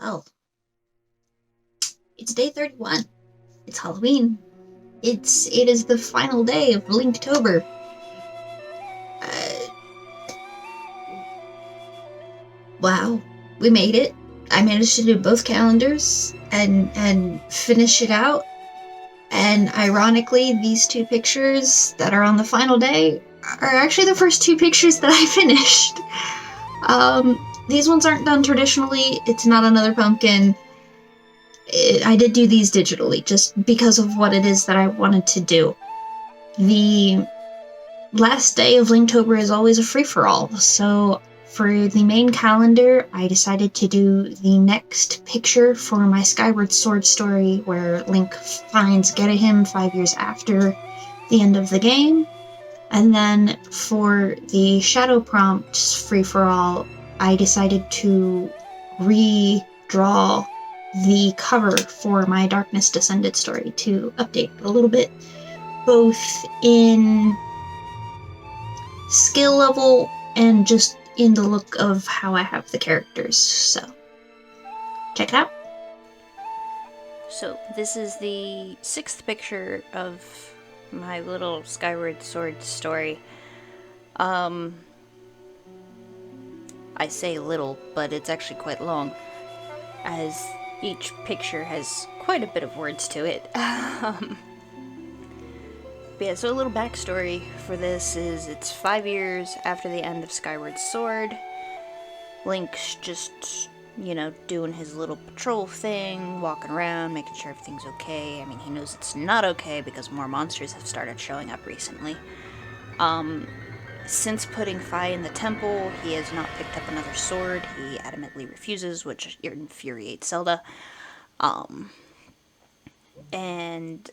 Well, it's day 31. It's Halloween. It is the final day of Linktober. Uh, wow, we made it. I managed to do both calendars and finish it out. And ironically, these two pictures that are on the final day are actually the first two pictures that I finished. These ones aren't done traditionally. It's not another pumpkin. I did do these digitally just because of what it is that I wanted to do. The last day of Linktober is always a free-for-all, so for the main calendar, I decided to do the next picture for my Skyward Sword story, where Link finds Gerahim 5 years after the end of the game. And then for the Shadow Prompt free-for-all, I decided to redraw the cover for my Darkness Descended story to update a little bit, both in skill level and just in the look of how I have the characters. So, check it out. So, this is the 6th picture of my little Skyward Sword story. I say little, but it's actually quite long, as each picture has quite a bit of words to it. But yeah, so a little backstory for this is it's 5 years after the end of Skyward Sword. Link's just, doing his little patrol thing, walking around, making sure everything's okay. I mean, he knows it's not okay because more monsters have started showing up recently. Since putting Fi in the temple, he has not picked up another sword. He adamantly refuses, which infuriates Zelda. And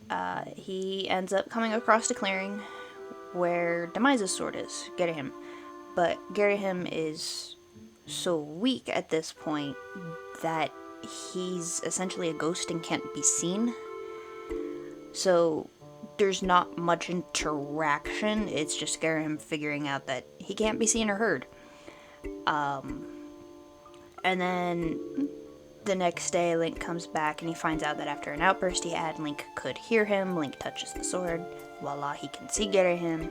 he ends up coming across a clearing where Demise's sword is, Gerahim. But Gerahim is so weak at this point that he's essentially a ghost and can't be seen. So there's not much interaction. It's just Gerahim figuring out that he can't be seen or heard. And then the next day, Link comes back and he finds out that after an outburst he had, Link could hear him. Link touches the sword. Voila, he can see Gerahim.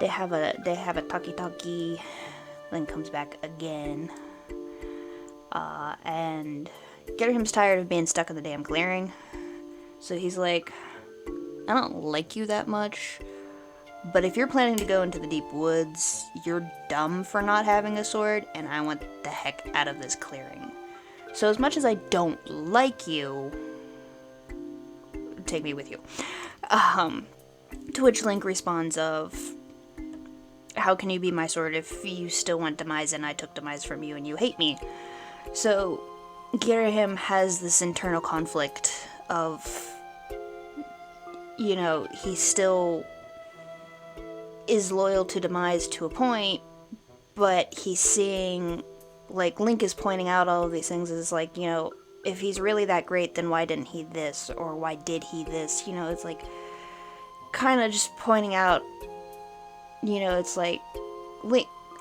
They have a talkie-talkie. Link comes back again. And Gerahim's tired of being stuck in the damn clearing. So he's like, I don't like you that much, but if you're planning to go into the deep woods, you're dumb for not having a sword, and I want the heck out of this clearing. So as much as I don't like you, take me with you. To which Link responds of, how can you be my sword if you still want Demise and I took Demise from you and you hate me? So Gerahim has this internal conflict of, he still is loyal to Demise to a point, but he's seeing, like, Link is pointing out all of these things as, like, if he's really that great, then why didn't he this, or why did he this, it's like, kind of just pointing out, it's like,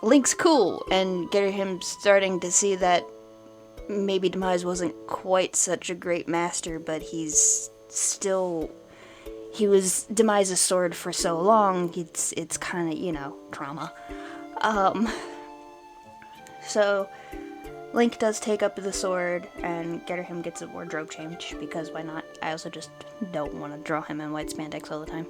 Link's cool, and Gerahim starting to see that maybe Demise wasn't quite such a great master, but he was Demise's sword for so long, it's kind of, trauma. So Link does take up the sword, and Gerahim gets a wardrobe change, because why not? I also just don't want to draw him in white spandex all the time.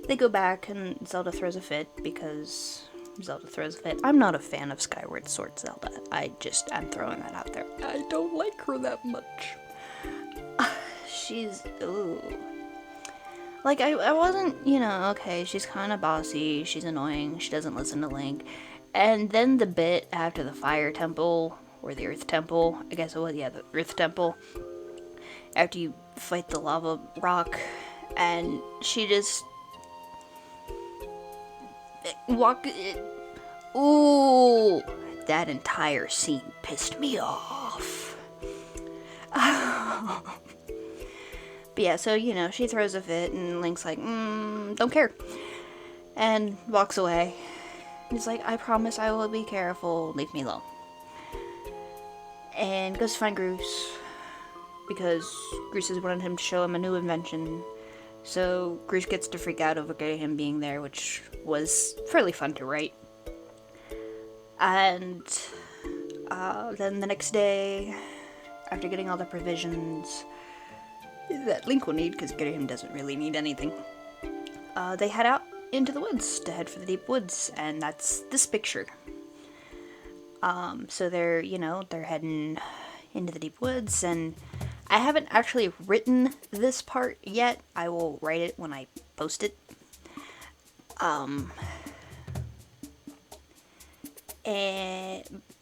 They go back, and Zelda throws a fit, because Zelda throws a fit. I'm not a fan of Skyward Sword Zelda. I'm throwing that out there. I don't like her that much. She's, ooh. Like, I wasn't, okay, she's kind of bossy, she's annoying, she doesn't listen to Link. And then the bit after the Fire Temple, or the Earth Temple, I guess it was, yeah, the Earth Temple, after you fight the lava rock, and she just ooh, that entire scene pissed me off. But yeah, so, she throws a fit, and Link's like, don't care, and walks away. He's like, I promise I will be careful, leave me alone. and goes to find Groose because Groose has wanted him to show him a new invention. So Groose gets to freak out over him being there, which was fairly fun to write. And then the next day, after getting all the provisions that Link will need, because Graham doesn't really need anything, they head out into the woods to head for the deep woods, and that's this picture. So they're heading into the deep woods, and I haven't actually written this part yet. I will write it when I post it.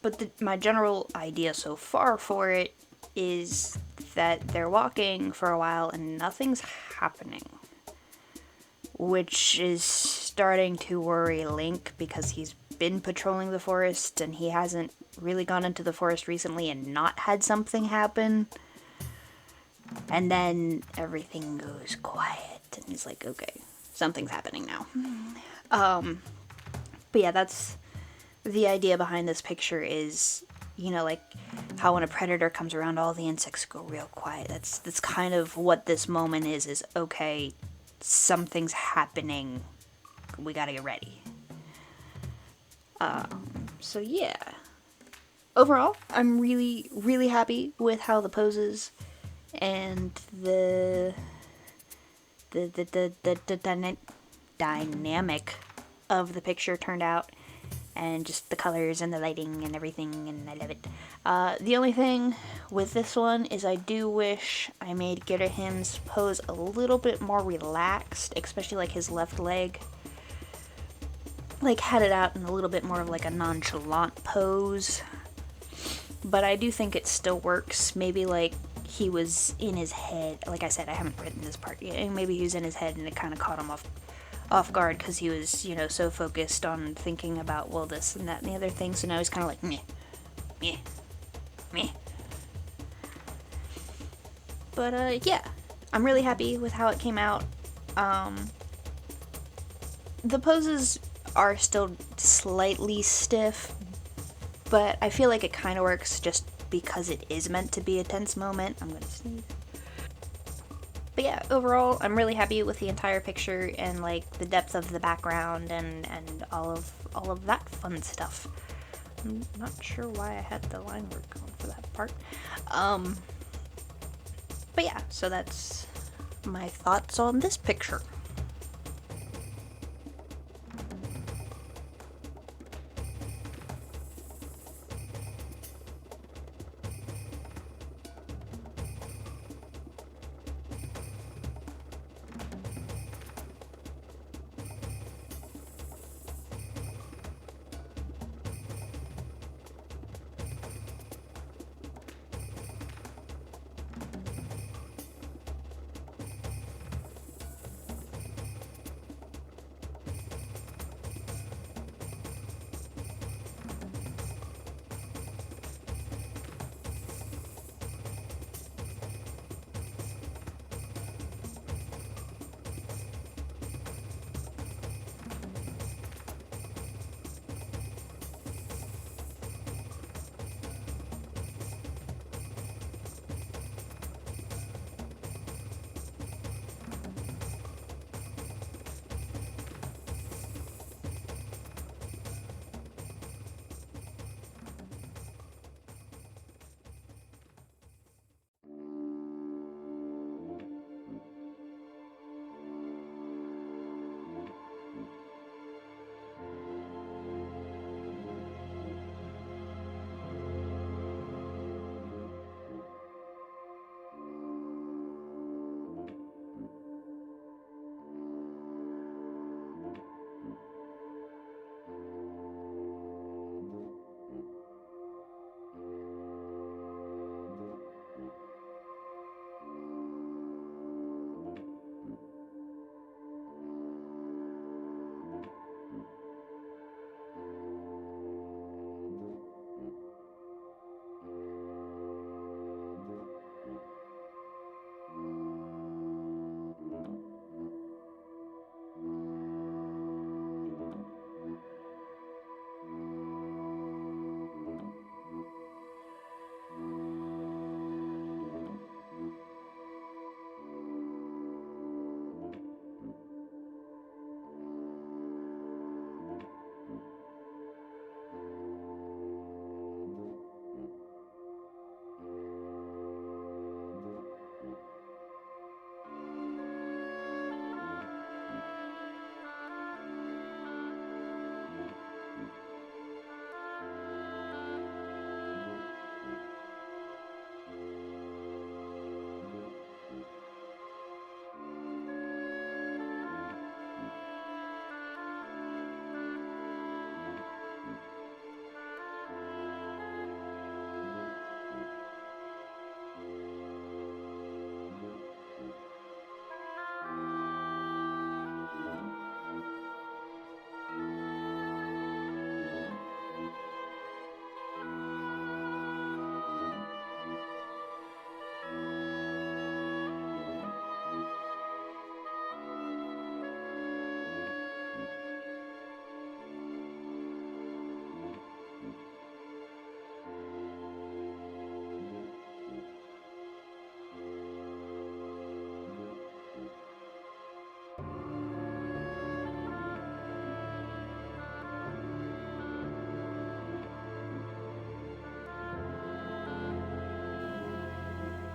But my general idea so far for it is that they're walking for a while and nothing's happening, which is starting to worry Link because he's been patrolling the forest and he hasn't really gone into the forest recently and not had something happen. And then everything goes quiet and he's like, okay, something's happening now. But yeah, that's the idea behind this picture is, like how when a predator comes around, all the insects go real quiet. That's kind of what this moment is okay, something's happening. We gotta get ready. So yeah. Overall, I'm really, really happy with how the poses and the dynamic of the picture turned out, and just the colors and the lighting and everything, and I love it. The only thing with this one is I do wish I made Girahim's pose a little bit more relaxed, especially like his left leg. Like had it out in a little bit more of like a nonchalant pose. But I do think it still works. Maybe like he was in his head. Like I said, I haven't written this part yet. Maybe he was in his head and it kind of caught him off guard because he was, so focused on thinking about, well, this and that and the other thing. So now he's kind of like, meh. But, yeah. I'm really happy with how it came out. The poses are still slightly stiff, but I feel like it kind of works just because it is meant to be a tense moment. I'm gonna sneeze. But yeah, overall, I'm really happy with the entire picture and like the depth of the background and all of that fun stuff. I'm not sure why I had the line work going for that part. But yeah, so that's my thoughts on this picture.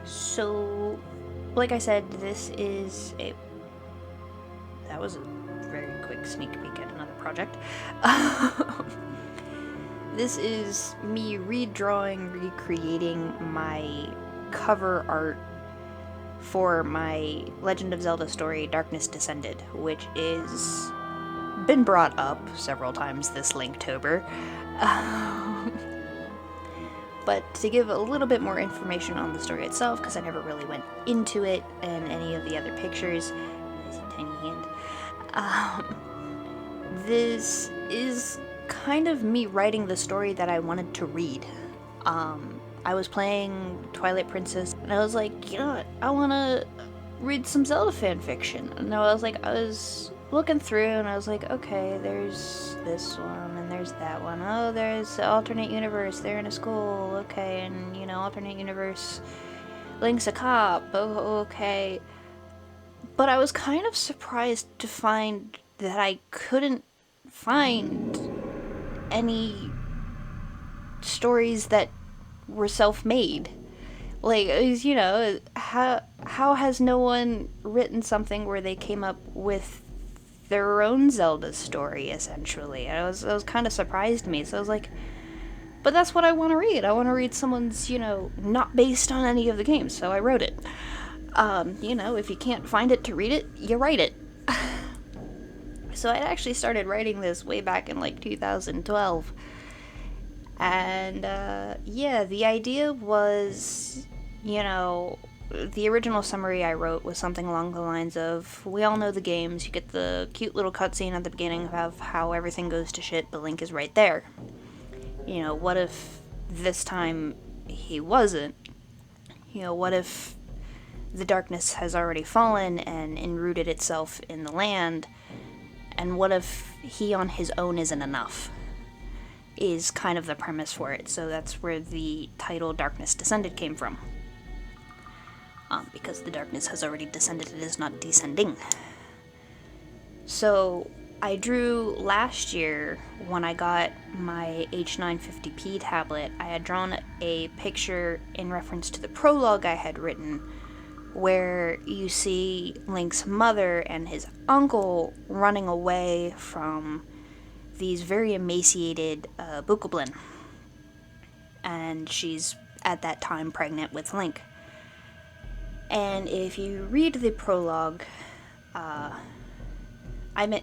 So, like I said, that was a very quick sneak peek at another project. This is me recreating my cover art for my Legend of Zelda story, Darkness Descended, which is been brought up several times this Linktober. But to give a little bit more information on the story itself, because I never really went into it and any of the other pictures, there's a tiny hand. This is kind of me writing the story that I wanted to read. I was playing Twilight Princess, and I was like, you know what, I want to read some Zelda fan fiction. And I was looking through, and I was like, okay, there's this one, and there's that one. Oh, there's alternate universe, they're in a school, okay, and, alternate universe, Link's a cop, oh, okay. But I was kind of surprised to find that I couldn't find any stories that were self-made. Like, how has no one written something where they came up with their own Zelda story, essentially? I was kind of surprised me, so I was like, but that's what I want to read. I want to read someone's, not based on any of the games, so I wrote it. If you can't find it to read it, you write it. So I actually started writing this way back in, 2012. And, the idea was, the original summary I wrote was something along the lines of, we all know the games, you get the cute little cutscene at the beginning of how everything goes to shit, but Link is right there. What if this time he wasn't? What if the darkness has already fallen and enrooted itself in the land, and what if he on his own isn't enough? Is kind of the premise for it, so that's where the title Darkness Descended came from. Because the darkness has already descended, it is not descending. So I drew last year when I got my H950p tablet, I had drawn a picture in reference to the prologue I had written, where you see Link's mother and his uncle running away from these very emaciated Bokoblin. And she's at that time pregnant with Link. And if you read the prologue, I'm going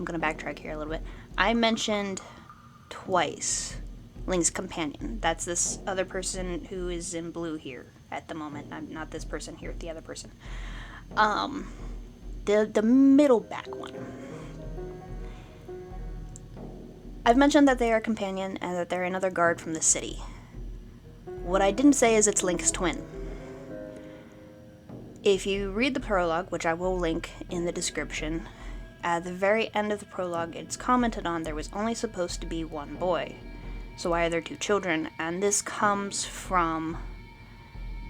to backtrack here a little bit. I mentioned twice Link's companion. That's this other person who is in blue here at the moment. I'm not this person here, the other person. The middle back one. I've mentioned that they are a companion and that they're another guard from the city. What I didn't say is it's Link's twin. If you read the prologue, which I will link in the description, at the very end of the prologue it's commented on there was only supposed to be one boy. So why are there two children? And this comes from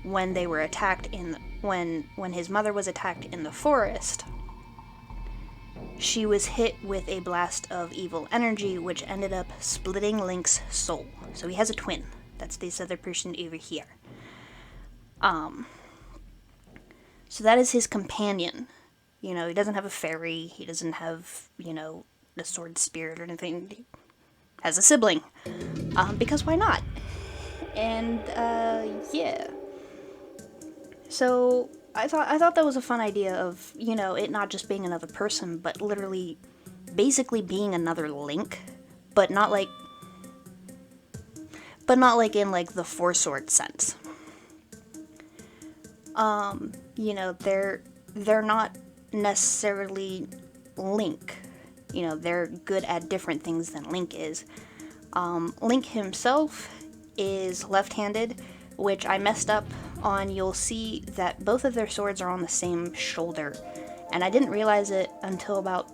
when they were attacked when his mother was attacked in the forest. She was hit with a blast of evil energy, which ended up splitting Link's soul. So he has a twin. That's this other person over here. So that is his companion. He doesn't have a fairy. He doesn't have, the sword spirit or anything. He has a sibling. Because why not? And, yeah. So I thought that was a fun idea of, it not just being another person, but literally basically being another Link, but not like in the Four Swords sense. They're not necessarily Link. They're good at different things than Link is. Link himself is left-handed, which I messed up on. You'll see that both of their swords are on the same shoulder, and I didn't realize it until about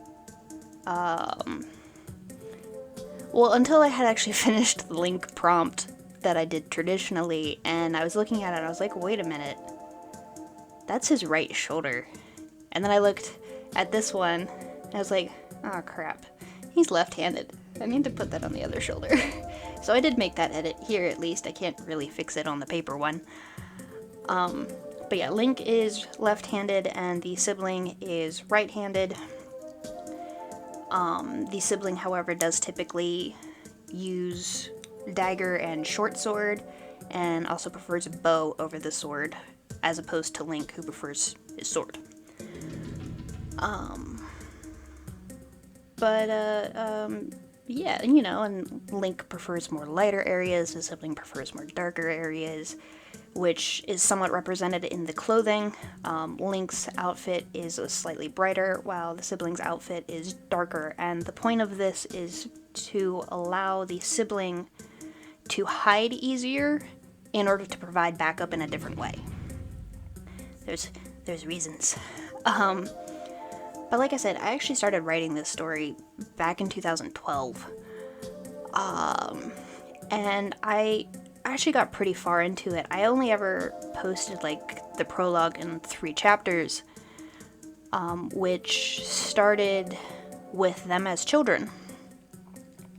until I had actually finished the Link prompt that I did traditionally, and I was looking at it and I was like, wait a minute, that's his right shoulder. And then I looked at this one and I was like, oh crap, he's left-handed. I need to put that on the other shoulder. So I did make that edit here, at least. I can't really fix it on the paper one. But yeah, Link is left-handed and the sibling is right-handed. The sibling, however, does typically use dagger and short sword, and also prefers a bow over the sword, as opposed to Link, who prefers his sword. Yeah, you know, and Link prefers more lighter areas, his sibling prefers more darker areas, which is somewhat represented in the clothing. Link's outfit is slightly brighter, while the sibling's outfit is darker, and the point of this is to allow the sibling to hide easier in order to provide backup in a different way. There's reasons. But like I said, I actually started writing this story back in 2012. And I actually got pretty far into it. I only ever posted like the prologue and 3 chapters, which started with them as children.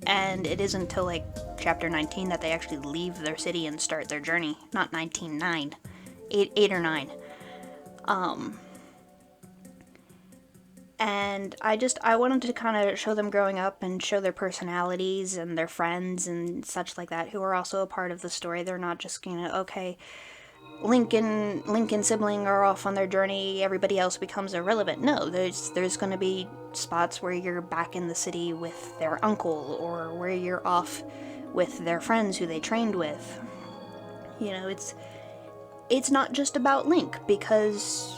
And it isn't until like chapter 19 that they actually leave their city and start their journey. Not 19, 8 or 9. And I wanted to kind of show them growing up and show their personalities and their friends and such like that, who are also a part of the story. They're not just, you know, okay, Link and sibling are off on their journey, everybody else becomes irrelevant. No, there's going to be spots where you're back in the city with their uncle, or where you're off with their friends who they trained with. You know, it's not just about Link, because,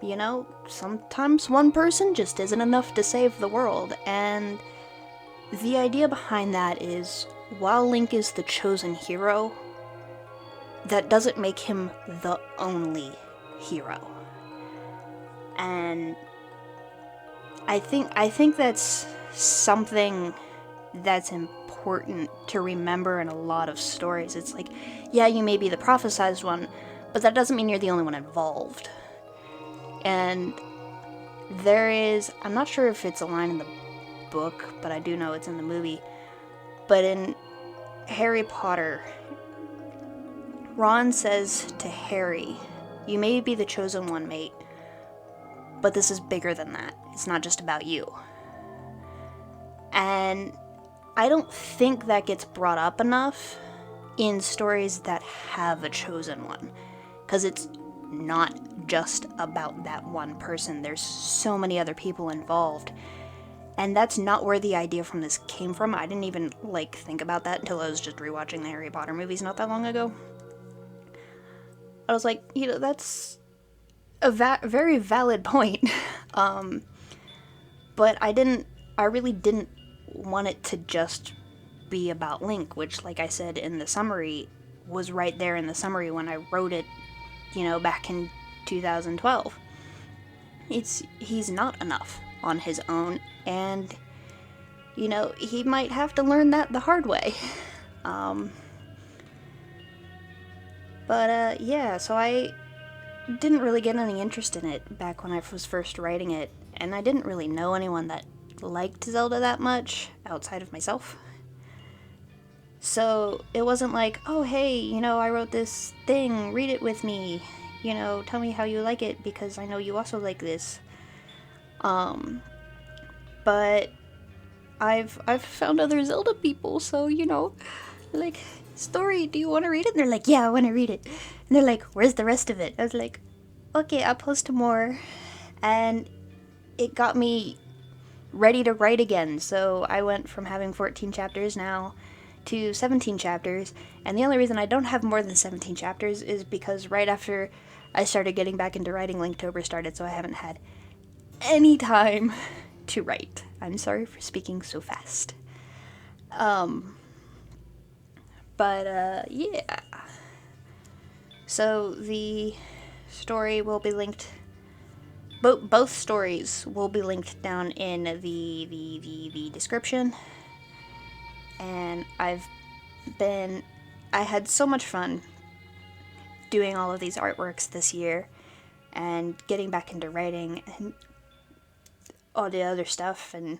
you know, sometimes one person just isn't enough to save the world, and the idea behind that is, while Link is the chosen hero, that doesn't make him the only hero. And I think that's something that's important to remember in a lot of stories. It's like, yeah, you may be the prophesized one, but that doesn't mean you're the only one involved. And there is, I'm not sure if it's a line in the book, but I do know it's in the movie, but in Harry Potter, Ron says to Harry, "You may be the chosen one, mate, but this is bigger than that. It's not just about you." And I don't think that gets brought up enough in stories that have a chosen one, because it's not just about that one person. There's so many other people involved, and that's not where the idea from this came from. I didn't even think about that until I was just rewatching the Harry Potter movies not that long ago. I was like, you know, that's a very valid point. But I really didn't want it to just be about Link, which, like I said in the summary, was right there in the summary when I wrote it, you know, back in 2012. He's not enough on his own, and, you know, he might have to learn that the hard way. Yeah, so I didn't really get any interest in it back when I was first writing it, and I didn't really know anyone that liked Zelda that much outside of myself. So it wasn't like, oh, hey, you know, I wrote this thing, read it with me, you know, tell me how you like it, because I know you also like this. But I've found other Zelda people, so, you know, like, story, do you want to read it? And they're like, yeah, I want to read it. And they're like, where's the rest of it? I was like, okay, I'll post more. And it got me ready to write again. So I went from having 14 chapters now to 17 chapters. And the only reason I don't have more than 17 chapters is because right after I started getting back into writing, Linktober started, so I haven't had any time to write. I'm sorry for speaking so fast. Yeah. So the story will be linked. Both stories will be linked down in the description. And I had so much fun doing all of these artworks this year, and getting back into writing and all the other stuff, and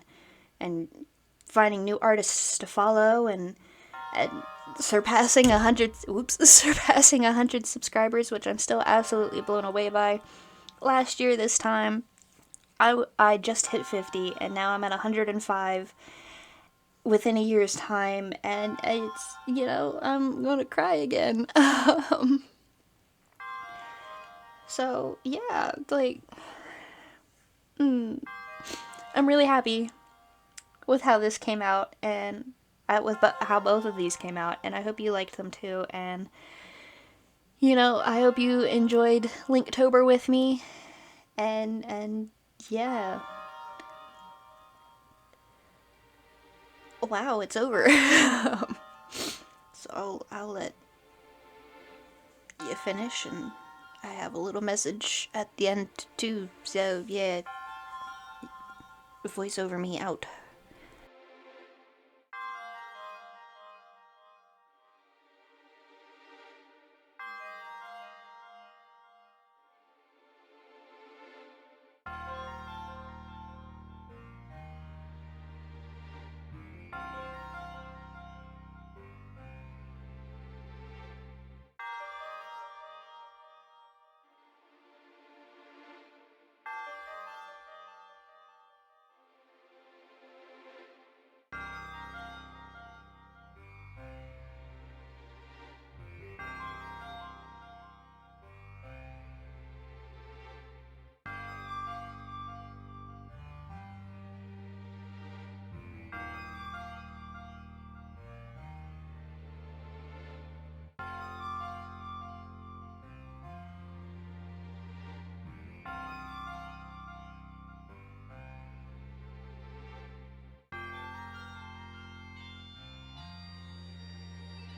finding new artists to follow, and surpassing 100 subscribers, which I'm still absolutely blown away by. Last year this time I just hit 50, and now I'm at 105 within a year's time, and it's, I'm gonna cry again. So yeah, like, I'm really happy with how this came out, and with how both of these came out, and I hope you liked them too. And I hope you enjoyed Linktober with me, and yeah. Wow, it's over. So I'll let you finish, and I have a little message at the end too. So yeah, voice over me out.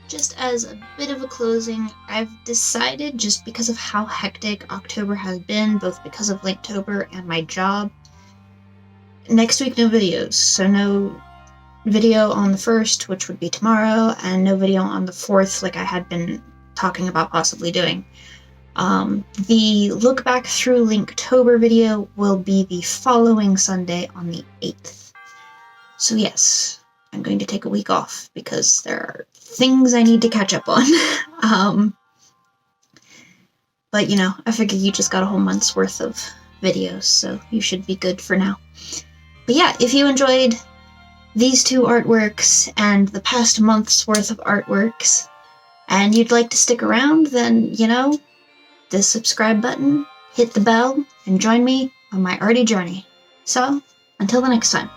Just as a bit of a closing, I've decided, just because of how hectic October has been, both because of Linktober and my job, next week no videos. So no video on the 1st, which would be tomorrow, and no video on the 4th, like I had been talking about possibly doing. The look back through Linktober video will be the following Sunday on the 8th. So yes, I'm going to take a week off because there are things I need to catch up on. But I figure you just got a whole month's worth of videos, so you should be good for now. But yeah, if you enjoyed these two artworks and the past month's worth of artworks, and you'd like to stick around, then, the subscribe button, hit the bell, and join me on my arty journey. So, until the next time.